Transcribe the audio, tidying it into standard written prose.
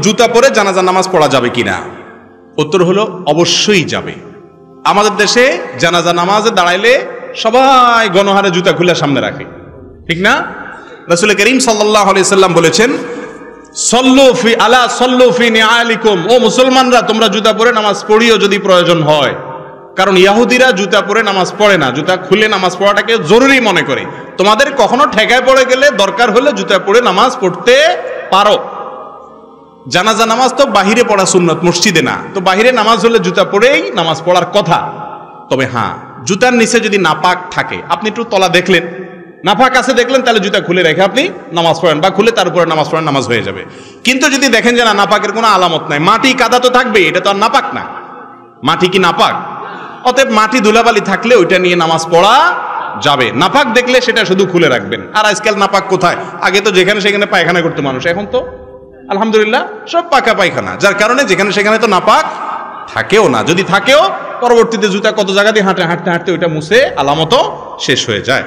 জুতা পরে জানাজা নামাজ পড়া যাবে কিনা? উত্তর হলো অবশ্যই যাবে। আমাদের দেশে জানাজা নামাজে দাঁড়াইলে সবাই গণহারে জুতা খুলে সামনে রাখে, ঠিক না? রাসূল করিম সাল্লাল্লাহু আলাইহি সাল্লাম বলেছেন, সল্লু ফি আলা সল্লু ফি নিআলিকুম, ও মুসলমানরা তোমরা জুতা পরে নামাজ পড়িও যদি প্রয়োজন হয়। কারণ ইহুদিরা জুতা পরে নামাজ পড়ে না, জুতা খুলে নামাজ পড়াটাকে জরুরি মনে করে। তোমাদের কখনো ঠেকায় পড়ে গেলে দরকার হলে জুতা পরে নামাজ পড়তে পারো। জানাজা নামাজ তো বাহিরে পড়া সুন্নত, মসজিদে না। তো বাহিরে নামাজ হলে জুতা পরেই নামাজ পড়ার কথা। তবে হ্যাঁ, জুতার নিচে যদি নাপাক থাকে, আপনি একটু তলা দেখলেন, নাপাক আছে দেখলেন, তাহলে জুতা খুলে রেখে আপনি নামাজ পড়েন, বা খুলে তার উপরে নামাজ পড়েন, নামাজ হয়ে যাবে। কিন্তু যদি দেখেন যে না, নাপাকের কোনো আলামত নাই, মাটি কাদা তো থাকবে, এটা তো আর নাপাক না। মাটি কি নাপাক? অতএব মাটি ধুলাবালি থাকলে ওইটা নিয়ে নামাজ পড়া যাবে। নাপাক দেখলে সেটা শুধু খুলে রাখবেন। আর আজকাল নাপাক কোথায়? আগে তো যেখানে সেখানে পায়খানা করতো মানুষ, এখন তো আলহামদুলিল্লাহ সব পাকা পায়খানা, যার কারণে যেখানে সেখানে তো নাপাক থাকেও না। যদি থাকেও পরবর্তীতে জুতা কত জায়গা দিয়ে হাঁটতে হাঁটতে ওইটা মুছে আলামতও শেষ হয়ে যায়।